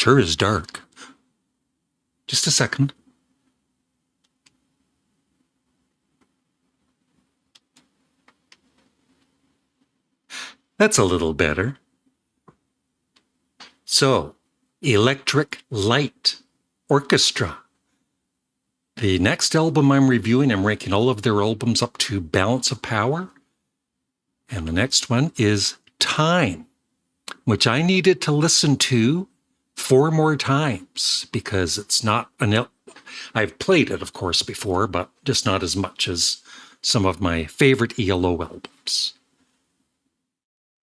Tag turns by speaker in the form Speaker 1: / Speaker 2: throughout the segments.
Speaker 1: sure is dark. Just a second. That's a little better. So, Electric Light Orchestra. The next album I'm reviewing, I'm ranking all of their albums up to Balance of Power. And the next one is Time, which I needed to listen to 4 more times because it's not I've played it, of course, before, but just not as much as some of my favorite ELO albums.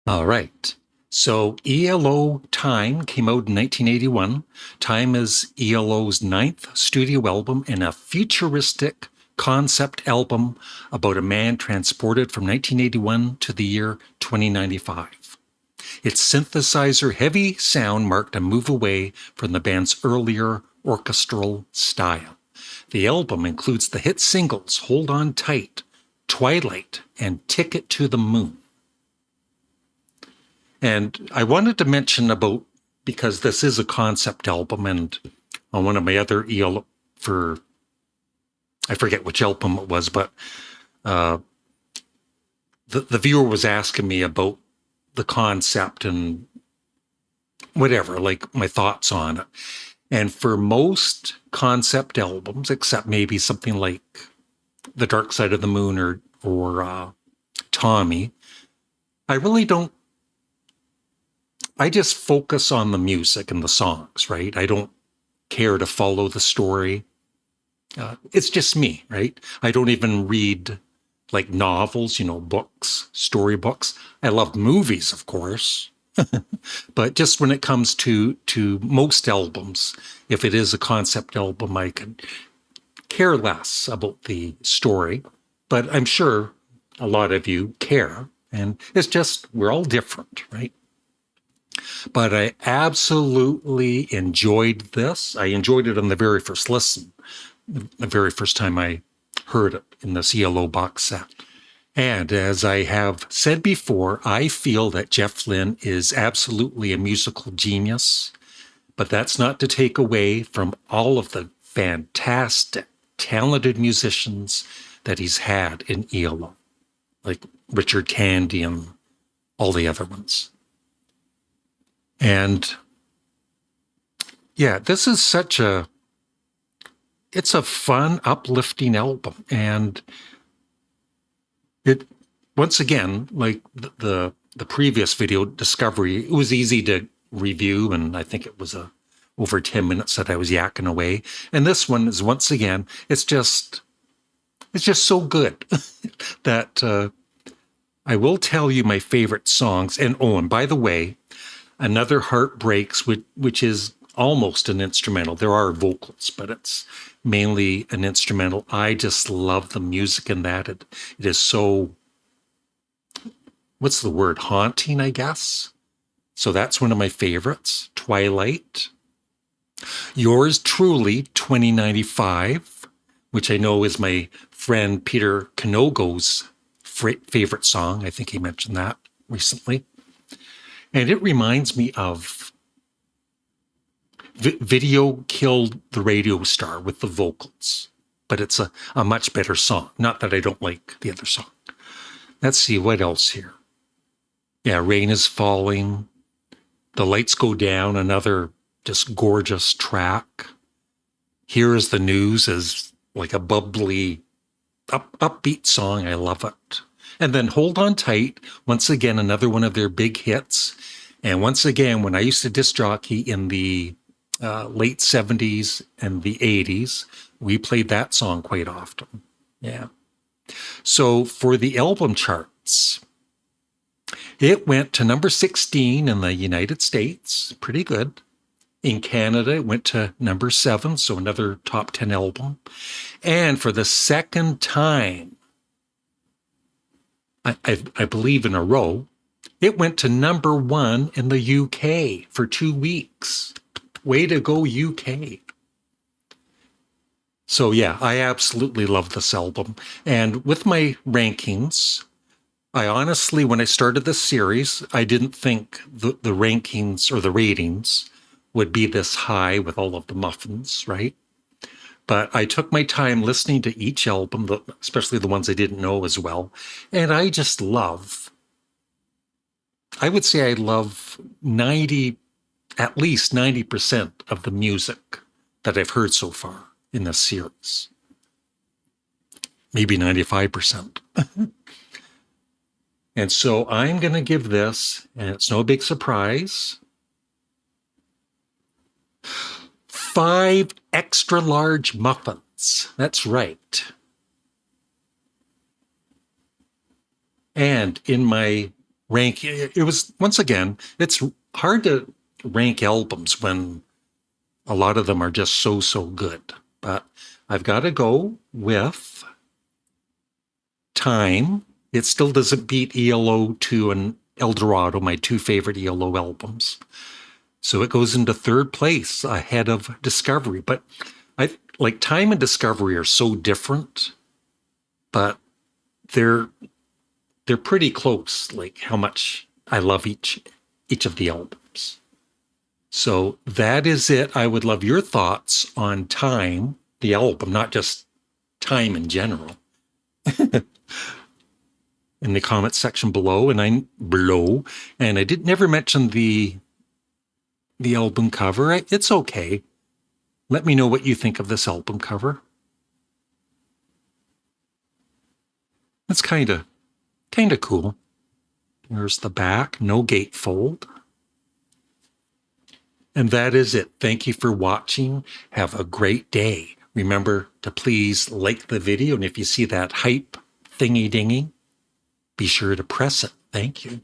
Speaker 1: All right. So ELO Time came out in 1981. Time is ELO's 9th studio album and a futuristic concept album about a man transported from 1981 to the year 2095. Its synthesizer-heavy sound marked a move away from the band's earlier orchestral style. The album includes the hit singles Hold On Tight, Twilight, and Ticket to the Moon. And I wanted to mention about, because this is a concept album, and on one of my other ELO I forget which album it was, but the viewer was asking me about the concept and whatever, like my thoughts on it. And for most concept albums, except maybe something like The Dark Side of the Moon or Tommy, I really don't. I just focus on the music and the songs, right? I don't care to follow the story. It's just me, right? I don't even read like novels, books, storybooks. I love movies, of course. But just when it comes to most albums, if it is a concept album, I could care less about the story. But I'm sure a lot of you care. And it's just, we're all different, right? But I absolutely enjoyed this. I enjoyed it on the very first listen, the very first time I heard it in the ELO box set. And as I have said before, I feel that Jeff Lynne is absolutely a musical genius, but that's not to take away from all of the fantastic, talented musicians that he's had in ELO, like Richard Tandy and all the other ones. And yeah, this is it's a fun, uplifting album. And it, once again, like the previous video, Discovery, it was easy to review. And I think it was over 10 minutes that I was yakking away. And this one is, once again, it's just so good that I will tell you my favorite songs. And by the way, Another Heart Breaks, which is almost an instrumental. There are vocals, but it's mainly an instrumental. I just love the music in that. It is so, what's the word? Haunting, I guess. So that's one of my favorites. Twilight. Yours Truly, 2095, which I know is my friend Peter Kanogo's favorite song. I think he mentioned that recently. And it reminds me of Video Killed the Radio Star with the vocals. But it's a much better song. Not that I don't like the other song. Let's see, what else here? Yeah, Rain is Falling. The Lights Go Down, another just gorgeous track. Here Is the News is like a bubbly, upbeat song. I love it. And then Hold On Tight, once again, another one of their big hits. And once again, when I used to disc jockey in the late 70s and the 80s, we played that song quite often. Yeah. So for the album charts, it went to number 16 in the United States. Pretty good. In Canada, it went to number 7, so another top 10 album. And for the second time, I believe in a row, it went to number 1 in the UK for 2 weeks. Way to go, UK. So yeah, I absolutely love this album. And with my rankings, I honestly, when I started this series, I didn't think the rankings or the ratings would be this high with all of the muffins, right? But I took my time listening to each album, especially the ones I didn't know as well. And I just I would say I love at least 90% of the music that I've heard so far in this series. Maybe 95%. And so I'm going to give this, and it's no big surprise, 5 extra large muffins. That's right. And in my rank, it was, once again, it's hard to rank albums when a lot of them are just so good. But I've got to go with Time. It still doesn't beat ELO 2 and El Dorado, my 2 favorite ELO albums. So it goes into 3rd place ahead of Discovery. But I like Time and Discovery are so different, but they're pretty close, like how much I love each of the albums. So that is it. I would love your thoughts on Time, the album, not just Time in general. In the comments section below, and I did never mention the album cover. It's okay. Let me know what you think of this album cover. It's kind of cool. There's the back, no gatefold. And that is it. Thank you for watching. Have a great day. Remember to please like the video, and if you see that hype thingy dingy, be sure to press it. Thank you.